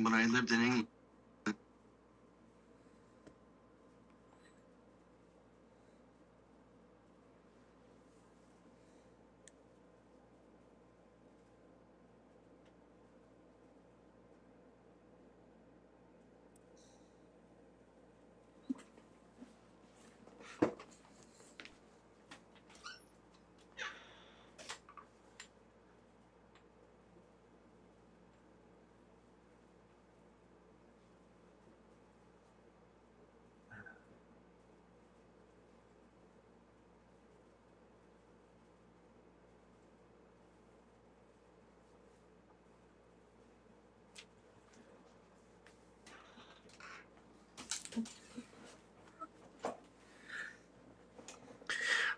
when I lived in England.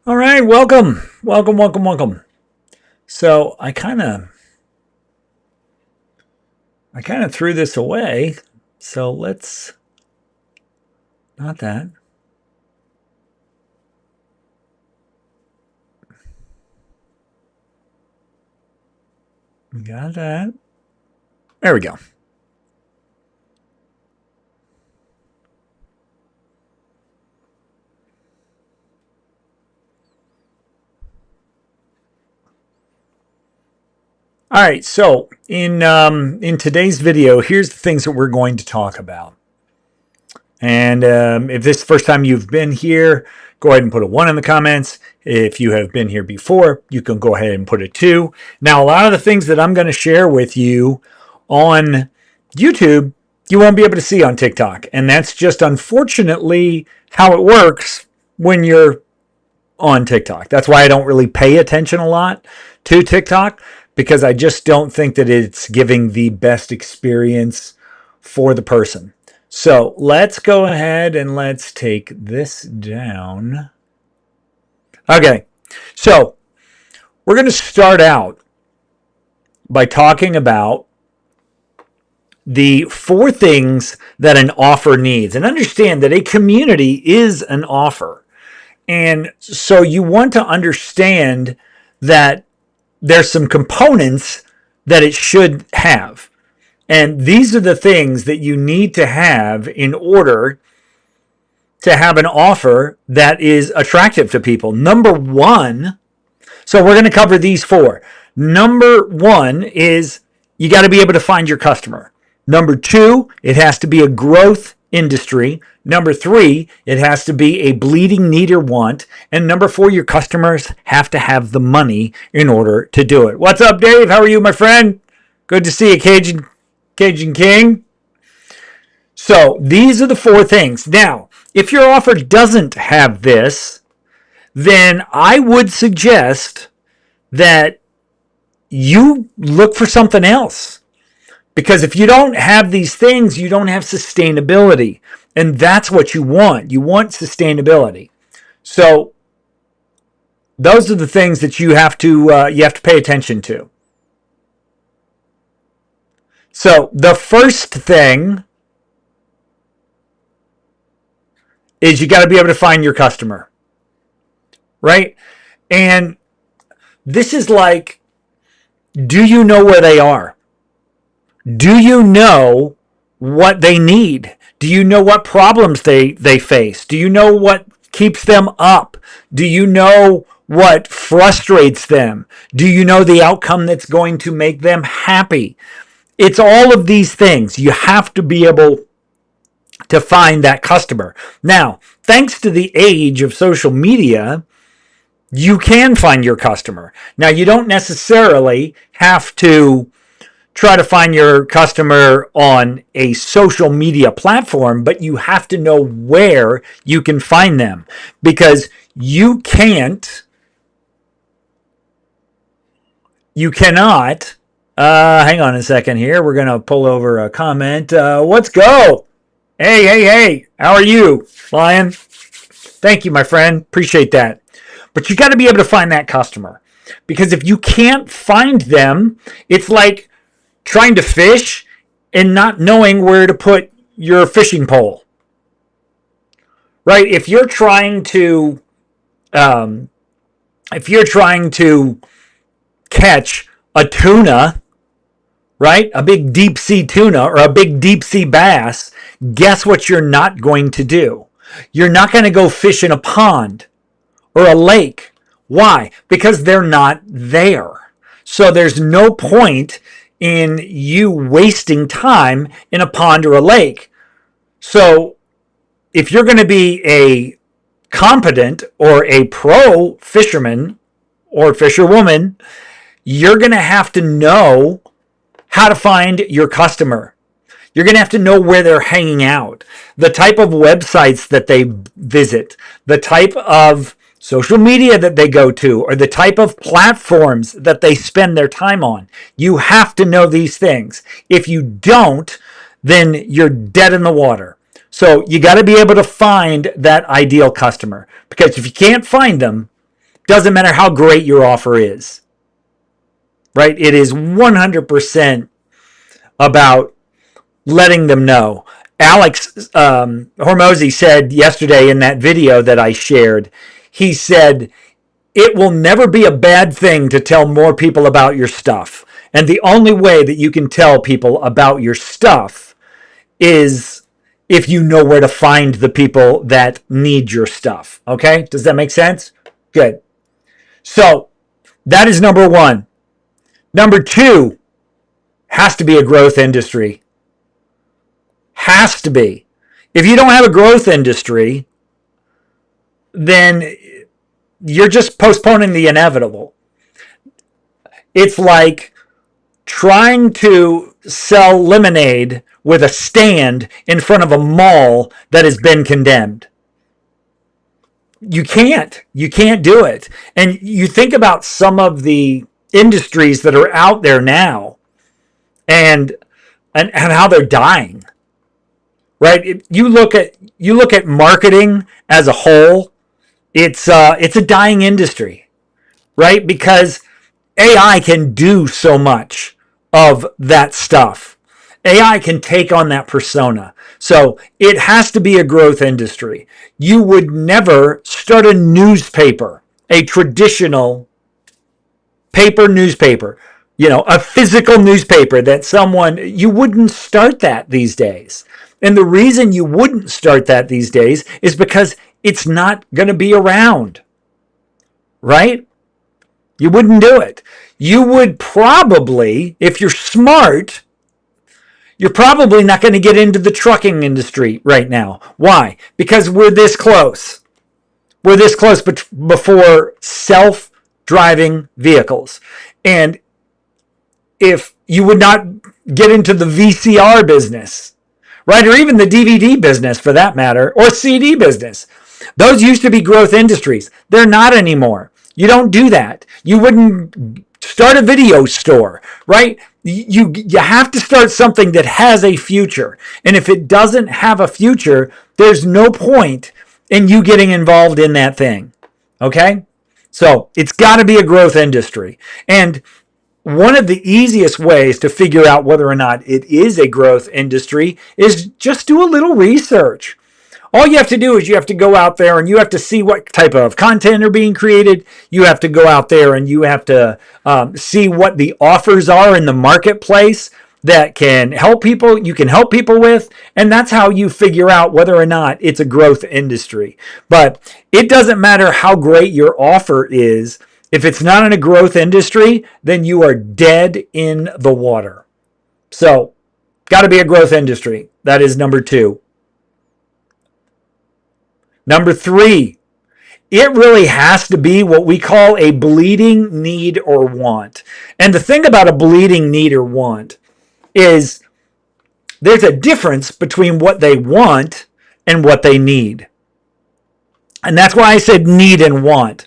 All right, welcome. So I kind of threw this away. So let's not that. Got that. There we go. All right, so in today's video, here's the things that we're going to talk about. And if this is the first time you've been here, go ahead and put a 1 in the comments. If you have been here before, you can go ahead and put a 2. Now, a lot of the things that I'm going to share with you on YouTube, you won't be able to see on TikTok. And that's just unfortunately how it works when you're on TikTok. That's why I don't really pay attention a lot to TikTok, because I just don't think that it's giving the best experience for the person. So let's go ahead and let's take this down. Okay, so we're going to start out by talking about the 4 things that an offer needs. And understand that a community is an offer. And so you want to understand that there's some components that it should have. And these are the things that you need to have in order to have an offer that is attractive to people. Number 1, so we're going to cover these 4. Number 1 is you got to be able to find your customer. Number 2, it has to be a growth industry. Number 3, it has to be a bleeding need or want. And number 4, your customers have to have the money in order to do it. What's up, Dave? How are you, my friend? Good to see you, Cajun King. So these are the 4 things. Now, if your offer doesn't have this, then I would suggest that you look for something else. Because if you don't have these things, you don't have sustainability. And that's what you want. You want sustainability. So those are the things that you have to pay attention to. So the first thing is you got to be able to find your customer, right? And this is like, do you know where they are? Do you know what they need? Do you know what problems they face? Do you know what keeps them up? Do you know what frustrates them? Do you know the outcome that's going to make them happy? It's all of these things. You have to be able to find that customer. Now, thanks to the age of social media, you can find your customer. Now, you don't necessarily have to try to find your customer on a social media platform, but you have to know where you can find them, because you cannot, hang on a second here. We're going to pull over a comment. Let's go. Hey, how are you, Lion? Thank you, my friend. Appreciate that. But you got to be able to find that customer, because if you can't find them, it's like trying to fish and not knowing where to put your fishing pole, right? If you're trying to catch a tuna, right? A big deep sea tuna or a big deep sea bass, guess what you're not going to do? You're not going to go fish in a pond or a lake. Why? Because they're not there. So there's no point in you wasting time in a pond or a lake. So if you're going to be a competent or a pro fisherman or fisherwoman, you're going to have to know how to find your customer. You're going to have to know where they're hanging out, the type of websites that they visit, the type of social media that they go to, or the type of platforms that they spend their time on. You have to know these things. If you don't, then you're dead in the water. So you got to be able to find that ideal customer, because if you can't find them, doesn't matter how great your offer is, right? It is 100% about letting them know. Alex Hormozy said yesterday in that video that I shared, he said, it will never be a bad thing to tell more people about your stuff. And the only way that you can tell people about your stuff is if you know where to find the people that need your stuff. Okay? Does that make sense? Good. So that is number one. Number two has to be a growth industry. Has to be. If you don't have a growth industry, then you're just postponing the inevitable. It's like trying to sell lemonade with a stand in front of a mall that has been condemned. You can't do it. And you think about some of the industries that are out there now and how they're dying. Right? You look at marketing as a whole, it's a dying industry, right? Because AI can do so much of that stuff. AI can take on that persona. So it has to be a growth industry. You would never start a newspaper, a traditional paper newspaper, a physical newspaper that you wouldn't start that these days. And the reason you wouldn't start that these days is because it's not going to be around, right? You wouldn't do it. You would probably, if you're smart, you're probably not going to get into the trucking industry right now. Why? Because we're this close. We're this close before self-driving vehicles. And if you would not get into the VCR business, right, or even the DVD business for that matter, or CD business, those used to be growth industries. They're not anymore. You don't do that. You wouldn't start a video store, right? You have to start something that has a future. And if it doesn't have a future, there's no point in you getting involved in that thing. Okay? So it's got to be a growth industry. And one of the easiest ways to figure out whether or not it is a growth industry is just do a little research. All you have to do is you have to go out there and you have to see what type of content are being created. You have to go out there and you have to see what the offers are in the marketplace that can help people, you can help people with. And that's how you figure out whether or not it's a growth industry. But it doesn't matter how great your offer is. If it's not in a growth industry, then you are dead in the water. So, got to be a growth industry. That is number two. Number three, it really has to be what we call a bleeding need or want. And the thing about a bleeding need or want is there's a difference between what they want and what they need. And that's why I said need and want.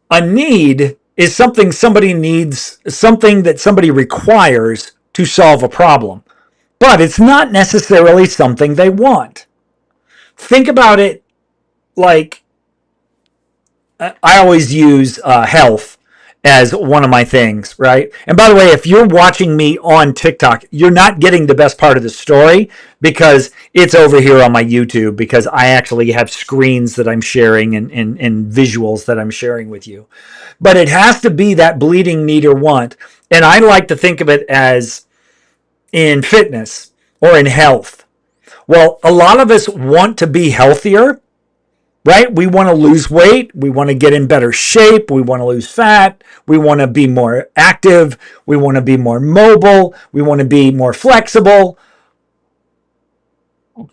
A need is something somebody needs, something that somebody requires to solve a problem. But it's not necessarily something they want. Think about it like, I always use health as one of my things, right? And by the way, if you're watching me on TikTok, you're not getting the best part of the story because it's over here on my YouTube, because I actually have screens that I'm sharing and visuals that I'm sharing with you. But it has to be that bleeding need or want. And I like to think of it as in fitness or in health. Well, a lot of us want to be healthier, right? We want to lose weight. We want to get in better shape. We want to lose fat. We want to be more active. We want to be more mobile. We want to be more flexible.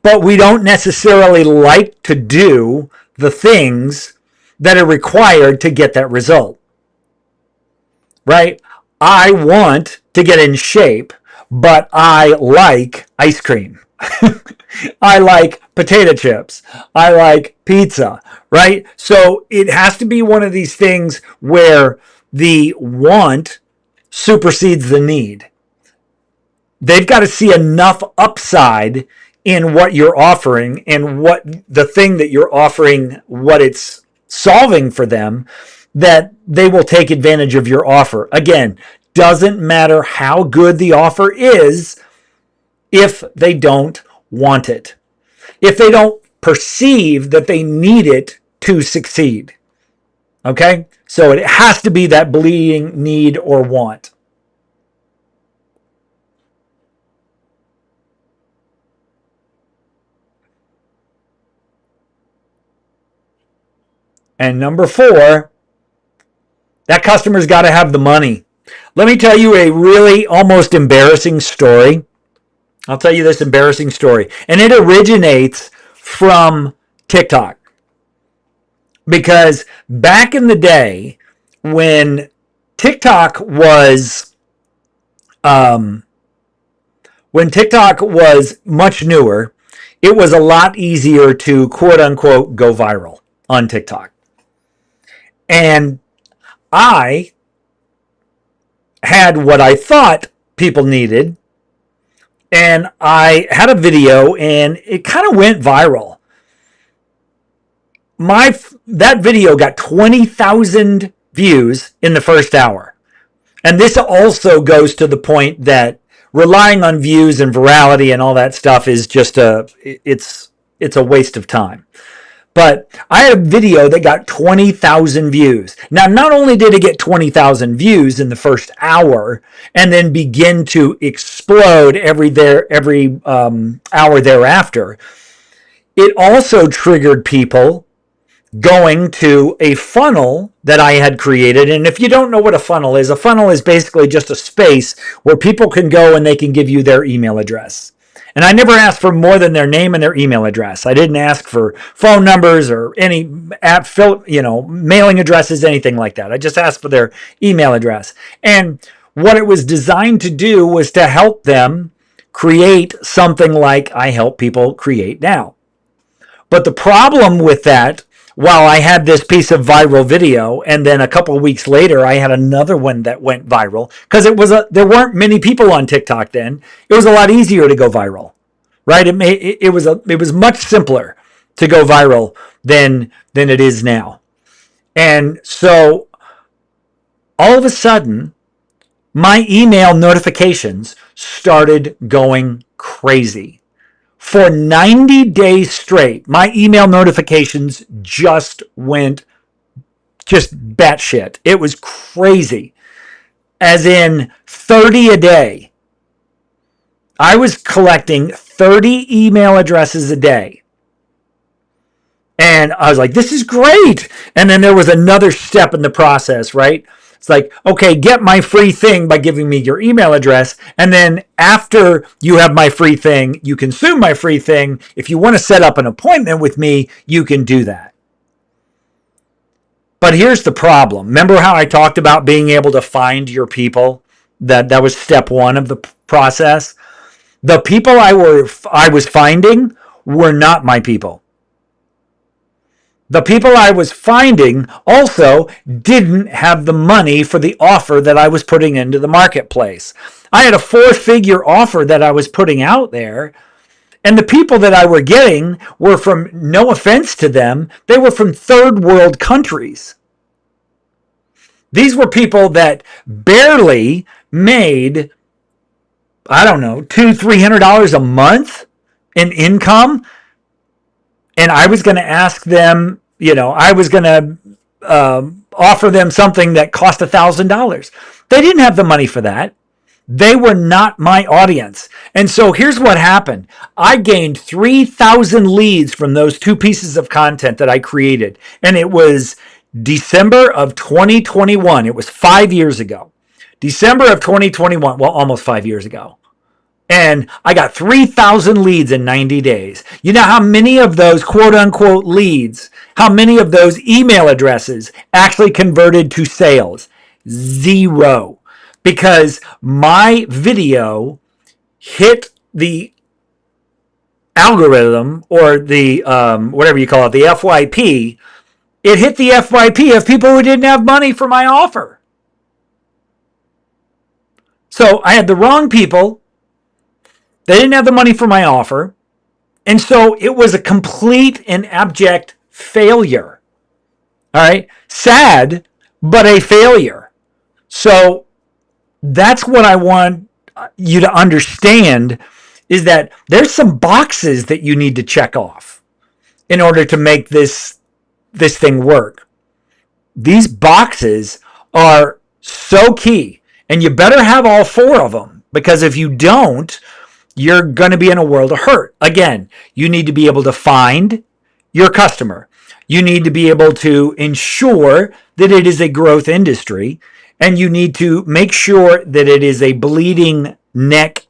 But we don't necessarily like to do the things that are required to get that result, right? I want to get in shape, but I like ice cream. I like potato chips. I like pizza, right? So it has to be one of these things where the want supersedes the need. They've got to see enough upside in what you're offering and what the thing that you're offering, what it's solving for them, that they will take advantage of your offer. Again, doesn't matter how good the offer is if they don't want it, if they don't perceive that they need it to succeed. Okay? So it has to be that bleeding need or want. And number 4, that customer's got to have the money. Let me tell you a really almost embarrassing story. I'll tell you this embarrassing story. And it originates from TikTok. Because back in the day, when TikTok was much newer, it was a lot easier to quote unquote go viral on TikTok. And I had what I thought people needed, and I had a video, and it kind of went viral. That video got 20,000 views in the first hour. And this also goes to the point that relying on views and virality and all that stuff is just it's a waste of time. But I had a video that got 20,000 views. Now, not only did it get 20,000 views in the first hour and then begin to explode every hour thereafter, it also triggered people going to a funnel that I had created. And if you don't know what a funnel is basically just a space where people can go and they can give you their email address. And I never asked for more than their name and their email address. I didn't ask for phone numbers or any mailing addresses, anything like that. I just asked for their email address. And what it was designed to do was to help them create something like I help people create now. But the problem with that, while I had this piece of viral video, and then a couple of weeks later, I had another one that went viral, because there weren't many people on TikTok then. It was a lot easier to go viral, right? It was much simpler to go viral than it is now. And so all of a sudden, my email notifications started going crazy. For 90 days straight, my email notifications just went batshit. It was crazy. As in 30 a day. I was collecting 30 email addresses a day. And I was like, this is great. And then there was another step in the process, right? It's like, okay, get my free thing by giving me your email address. And then after you have my free thing, you consume my free thing. If you want to set up an appointment with me, you can do that. But here's the problem. Remember how I talked about being able to find your people? That was step 1 of the process. The people I was finding were not my people. The people I was finding also didn't have the money for the offer that I was putting into the marketplace. I had a 4-figure offer that I was putting out there, and the people that I were getting were from, no offense to them, they were from third world countries. These were people that barely made, I don't know, $200-300 a month in income. And I was going to ask them, I was going to offer them something that cost $1,000. They didn't have the money for that. They were not my audience. And so here's what happened. I gained 3,000 leads from those 2 pieces of content that I created. And it was December of 2021. It was 5 years ago. December of 2021. Well, almost 5 years ago. And I got 3,000 leads in 90 days. You know how many of those quote unquote leads, how many of those email addresses actually converted to sales? 0. Because my video hit the algorithm, or the whatever you call it, the FYP. It hit the FYP of people who didn't have money for my offer. So I had the wrong people. They didn't have the money for my offer. And so it was a complete and abject failure. All right. Sad, but a failure. So that's what I want you to understand, is that there's some boxes that you need to check off in order to make this thing work. These boxes are so key, and you better have all 4 of them, because if you don't, you're going to be in a world of hurt. Again, you need to be able to find your customer. You need to be able to ensure that it is a growth industry. And you need to make sure that it is a bleeding neck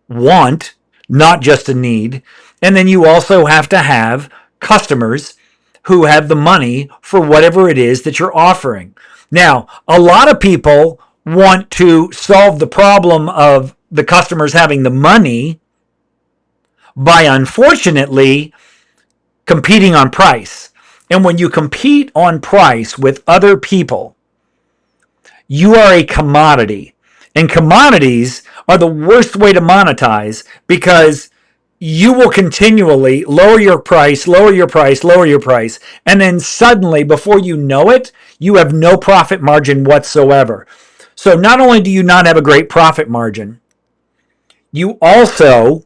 want, not just a need. And then you also have to have customers who have the money for whatever it is that you're offering. Now, a lot of people want to solve the problem of the customers having the money by, unfortunately, competing on price. And when you compete on price with other people, you are a commodity. And commodities are the worst way to monetize, because you will continually lower your price, lower your price, lower your price. And then suddenly, before you know it, you have no profit margin whatsoever. So not only do you not have a great profit margin, you also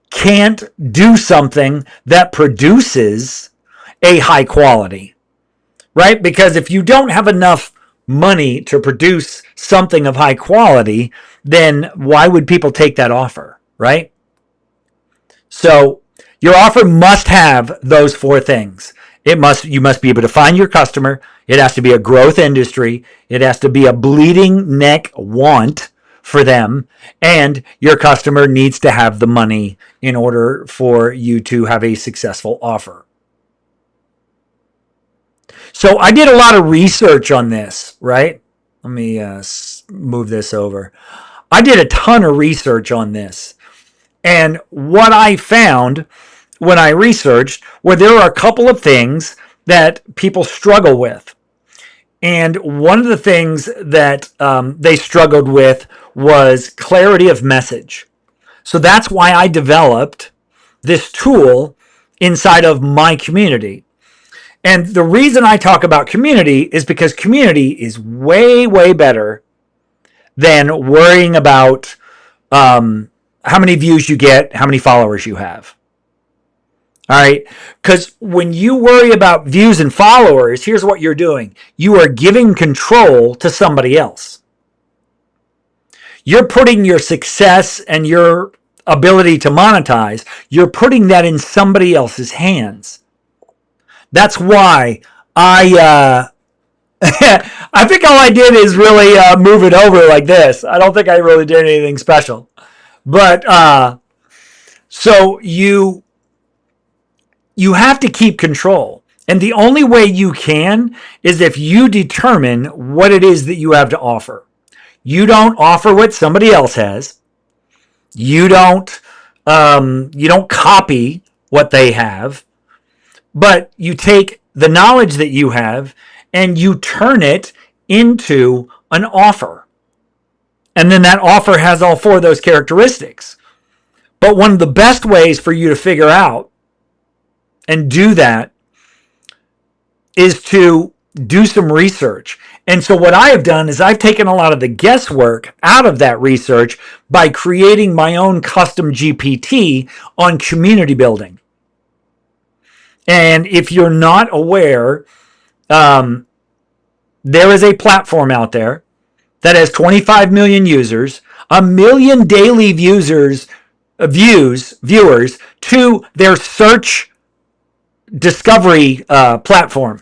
can't do something that produces a high quality, right? Because if you don't have enough money to produce something of high quality, then why would people take that offer, right? So your offer must have those 4 things. You must be able to find your customer. It has to be a growth industry. It has to be a bleeding neck want for them. And your customer needs to have the money in order for you to have a successful offer. So I did a lot of research on this, right? Let me move this over. I did a ton of research on this. And what I found when I researched were there are a couple of things that people struggle with. And one of the things that they struggled with was clarity of message. So that's why I developed this tool inside of my community. And the reason I talk about community is because community is way, way better than worrying about how many views you get, how many followers you have. All right? Because when you worry about views and followers, here's what you're doing. You are giving control to somebody else. You're putting your success and your ability to monetize, you're putting that in somebody else's hands. That's why I think all I did is really move it over like this. I don't think I really did anything special. But so you have to keep control. And the only way you can is if you determine what it is that you have to offer. You don't offer what somebody else has. You don't copy what they have. But you take the knowledge that you have and you turn it into an offer. And then that offer has all 4 of those characteristics. But one of the best ways for you to figure out and do that is to do some research. And so what I have done is I've taken a lot of the guesswork out of that research by creating my own custom GPT on community building. And if you're not aware, there is a platform out there that has 25 million users, 1 million daily viewers to their search discovery platform,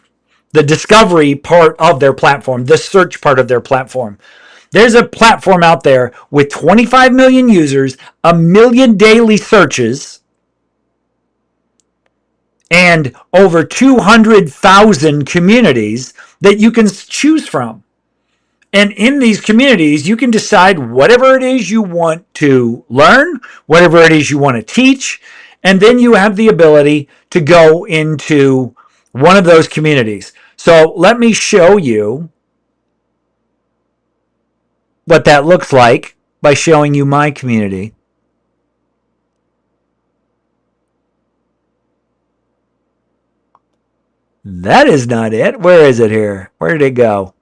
the discovery part of their platform, the search part of their platform. There's a platform out there with 25 million users, 1 million daily searches, and over 200,000 communities that you can choose from. And in these communities, you can decide whatever it is you want to learn, whatever it is you want to teach, and then you have the ability to go into one of those communities. So let me show you what that looks like by showing you my community. That is not it. Where is it here? Where did it go?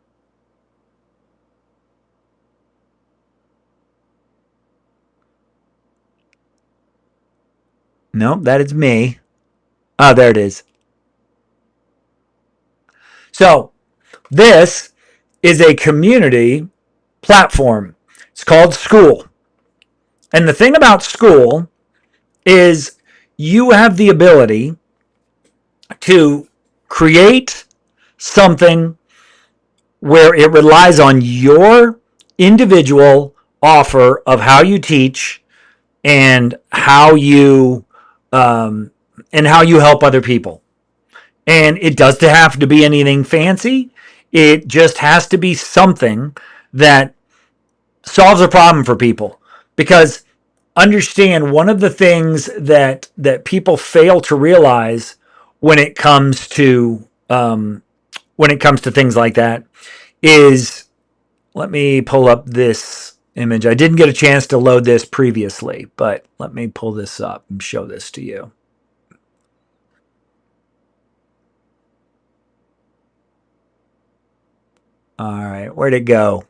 Nope, that is me. Oh, there it is. So this is a community platform. It's called Skool. And the thing about Skool is you have the ability to create something where it relies on your individual offer of how you teach and how you help other people. And it doesn't have to be anything fancy. It just has to be something that solves a problem for people. Because understand, one of the things that people fail to realize when it comes to things like that is, let me pull up this image. I didn't get a chance to load this previously, but let me pull this up and show this to you. All right, where'd it go?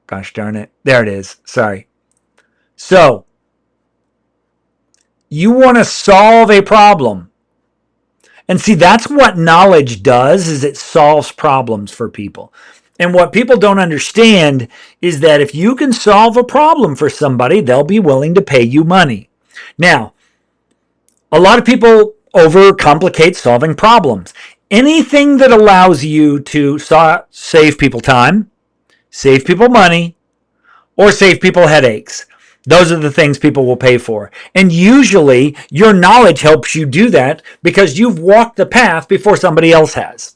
Gosh darn it. There it is. Sorry. So, you want to solve a problem. And see, that's what knowledge does, is it solves problems for people. And what people don't understand is that if you can solve a problem for somebody, they'll be willing to pay you money. Now, a lot of people overcomplicate solving problems. Anything that allows you to save people time, save people money, or save people headaches. Those are the things people will pay for. And usually your knowledge helps you do that because you've walked the path before somebody else has.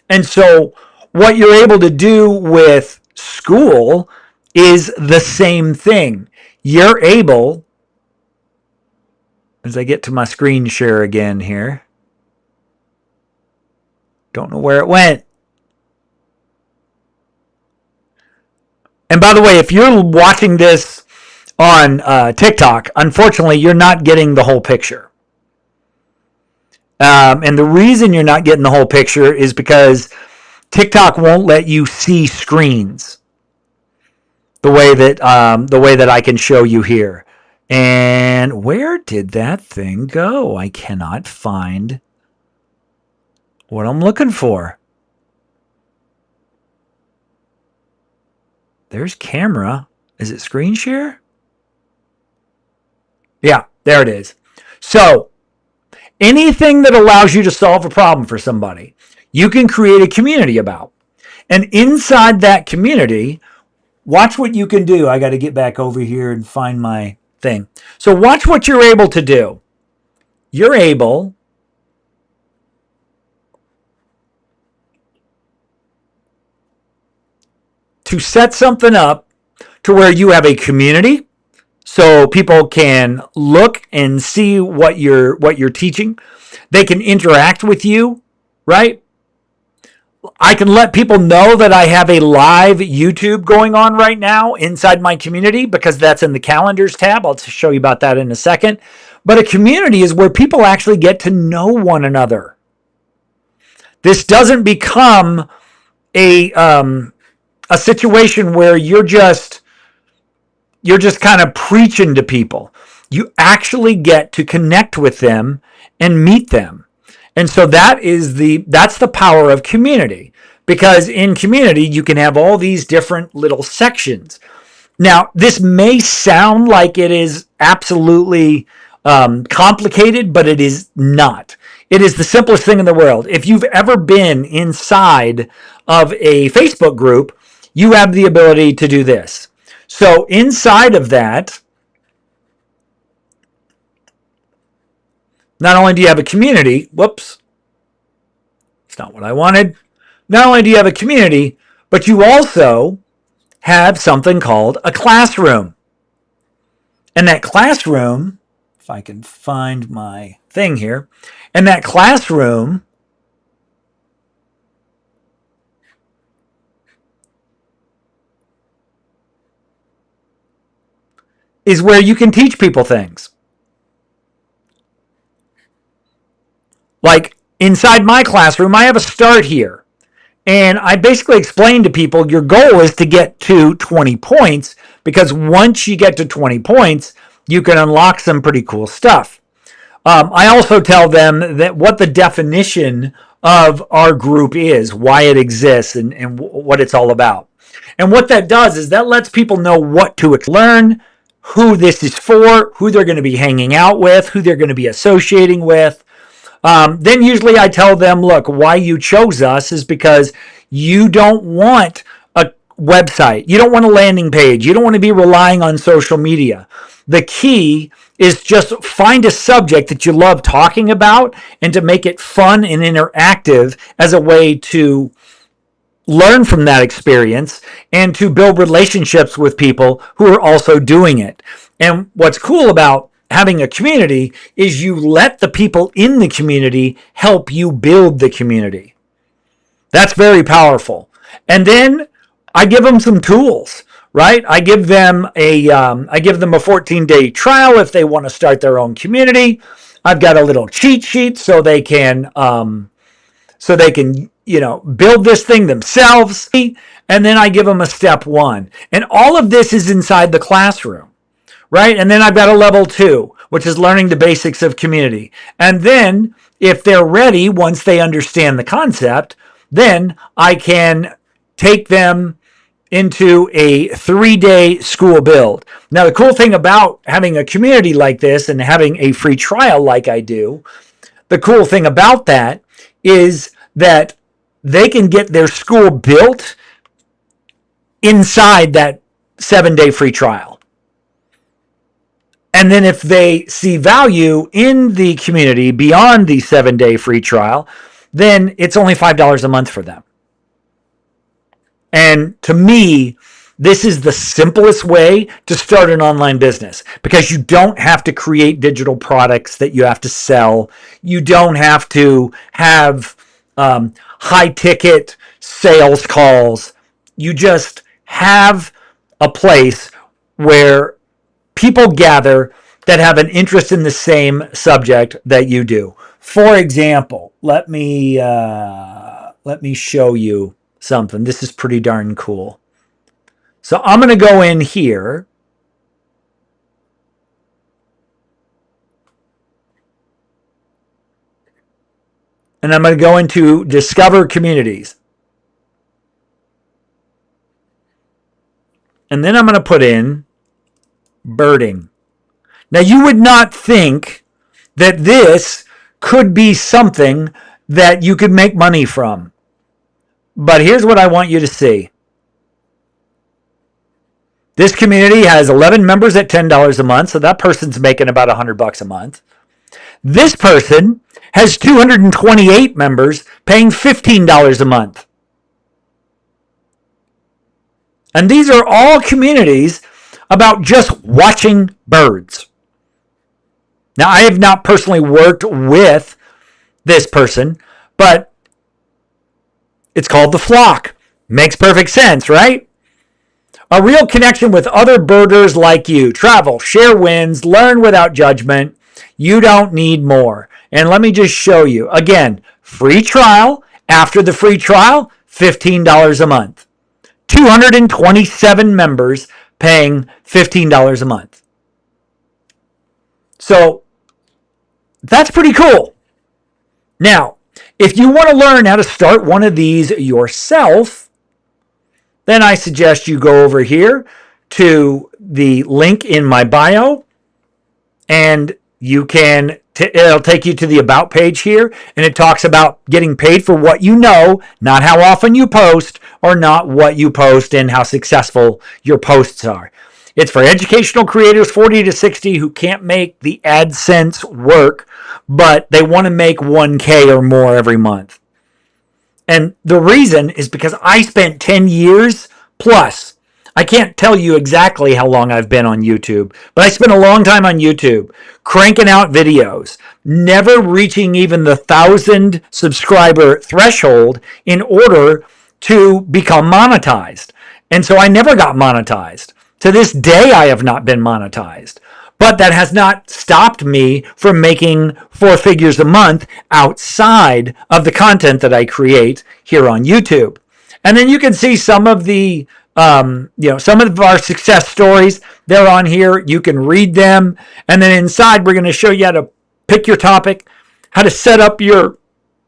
And so what you're able to do with Skool is the same thing. You're able, as I get to my screen share again here, don't know where it went. And by the way, if you're watching this on TikTok, unfortunately, you're not getting the whole picture. And the reason you're not getting the whole picture is because TikTok won't let you see screens the way that I can show you here. And where did that thing go? I cannot find what I'm looking for. There's camera. Is it screen share? Yeah, there it is. So anything that allows you to solve a problem for somebody, you can create a community about. And inside that community, watch what you can do. I got to get back over here and find my thing. So watch what you're able to do. You're able to set something up to where you have a community so people can look and see what you're teaching. They can interact with you, right? I can let people know that I have a live YouTube going on right now inside my community because that's in the calendars tab. I'll show you about that in a second. But a community is where people actually get to know one another. This doesn't become a situation where you're just kind of preaching to people. You actually get to connect with them and meet them. And so that's the power of community, because in community you can have all these different little sections. Now, this may sound like it is absolutely complicated, but it is not. It is the simplest thing in the world. If you've ever been inside of a Facebook group, you have the ability to do this. So inside of that, not only do you have a community, whoops, it's not what I wanted. Not only do you have a community, but you also have something called a classroom. And that classroom, if I can find my thing here, and that classroom is where you can teach people things. Like inside my classroom, I have a start here. And I basically explained to people, your goal is to get to 20 points, because once you get to 20 points, you can unlock some pretty cool stuff. I also tell them that what the definition of our group is, why it exists, and what it's all about. And what that does is that lets people know what to learn, who this is for, who they're going to be hanging out with, who they're going to be associating with. Then usually I tell them, look, why you chose us is because you don't want a website. You don't want a landing page. You don't want to be relying on social media. The key is just find a subject that you love talking about and to make it fun and interactive as a way to learn from that experience and to build relationships with people who are also doing it. And what's cool about having a community is you let the people in the community help you build the community. That's very powerful. And then I give them some tools, right? I give them a 14-day trial if they want to start their own community. I've got a little cheat sheet so they can build this thing themselves. And then I give them a step 1. And all of this is inside the classroom. Right? And then I've got a level 2, which is learning the basics of community. And then if they're ready, once they understand the concept, then I can take them into a 3-day school build. Now, the cool thing about having a community like this and having a free trial like I do, the cool thing about that is that they can get their school built inside that 7-day free trial. And then if they see value in the community beyond the 7-day free trial, then it's only $5 a month for them. And to me, this is the simplest way to start an online business, because you don't have to create digital products that you have to sell. You don't have to have high ticket sales calls. You just have a place where people gather that have an interest in the same subject that you do. For example, let me show you something. This is pretty darn cool. So I'm going to go in here. And I'm going to go into Discover Communities. And then I'm going to put in birding. Now, you would not think that this could be something that you could make money from. But here's what I want you to see. This community has 11 members at $10 a month, so that person's making about $100 a month. This person has 228 members paying $15 a month. And these are all communities about just watching birds. Now, I have not personally worked with this person, but it's called The Flock. Makes perfect sense, right? A real connection with other birders like you. Travel, share wins, learn without judgment. You don't need more. And let me just show you. Again, free trial After the free trial, $15 a month. 227 members paying $15 a month. So that's pretty cool. Now, if you want to learn how to start one of these yourself, then I suggest you go over here to the link in my bio, and you can it'll take you to the About page here, and it talks about getting paid for what you know, not how often you post, or not what you post and how successful your posts are. It's for educational creators 40 to 60 who can't make the AdSense work, but they want to make 1K or more every month. And the reason is because I spent 10 years plus. I can't tell you exactly how long I've been on YouTube, but I spent a long time on YouTube cranking out videos, never reaching even the 1,000 subscriber threshold in order to become monetized. And so I never got monetized. To this day, I have not been monetized. But that has not stopped me from making 4 figures a month outside of the content that I create here on YouTube. And then you can see some of the some of our success stories. They're on here. You can read them. And then inside, we're going to show you how to pick your topic, how to set up your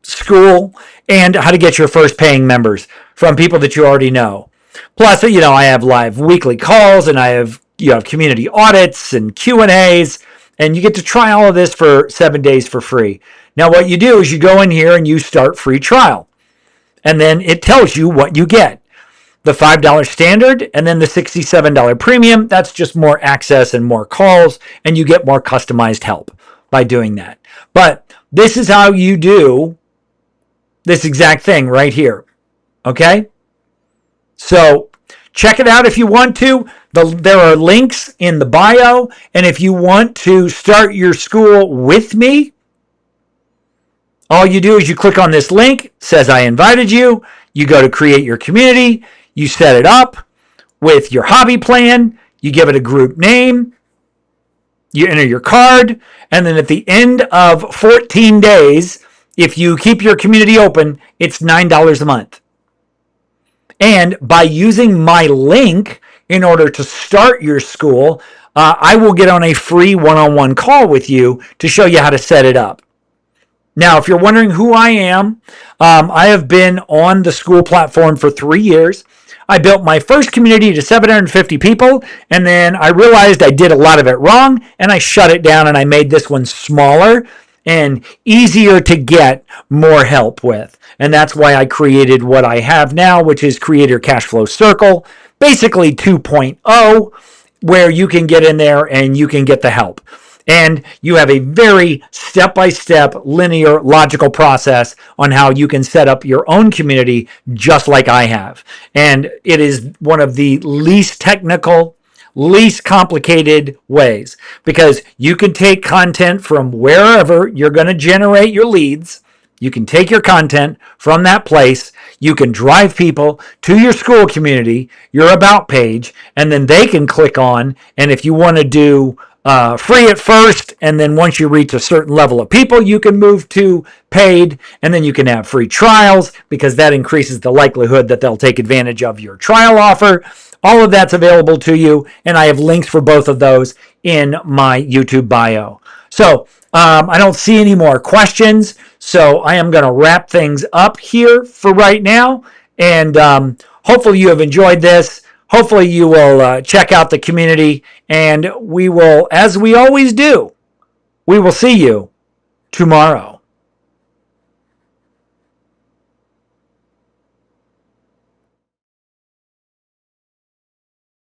school, and how to get your first paying members from people that you already know. Plus, I have live weekly calls, and I have community audits and Q&As, and you get to try all of this for 7 days for free. Now, what you do is you go in here and you start free trial, and then it tells you what you get. The $5 standard, and then the $67 premium. That's just more access and more calls, and you get more customized help by doing that. But this is how you do this exact thing right here. Okay? So check it out if you want to. There are links in the bio, and if you want to start your school with me, all you do is you click on this link. It says I invited you. You go to create your community. You set it up with your hobby plan. You give it a group name. You enter your card. And then at the end of 14 days, if you keep your community open, it's $9 a month. And by using my link in order to start your school, I will get on a free one-on-one call with you to show you how to set it up. Now, if you're wondering who I am, I have been on the school platform for 3 years. I built my first community to 750 people, and then I realized I did a lot of it wrong, and I shut it down, and I made this one smaller and easier to get more help with. And that's why I created what I have now, which is Creator Cashflow Circle, basically 2.0, where you can get in there and you can get the help. And you have a very step-by-step, linear, logical process on how you can set up your own community just like I have. And it is one of the least technical, least complicated ways, because you can take content from wherever you're going to generate your leads. You can take your content from that place. You can drive people to your school community, your About page, and then they can click on. And if you want to do free at first, and then once you reach a certain level of people, you can move to paid, and then you can have free trials, because that increases the likelihood that they'll take advantage of your trial offer. All of that's available to you, and I have links for both of those in my YouTube bio. So I don't see any more questions, so I am going to wrap things up here for right now, and hopefully you have enjoyed this. Hopefully you will check out the community, and we will, as we always do, we will see you tomorrow.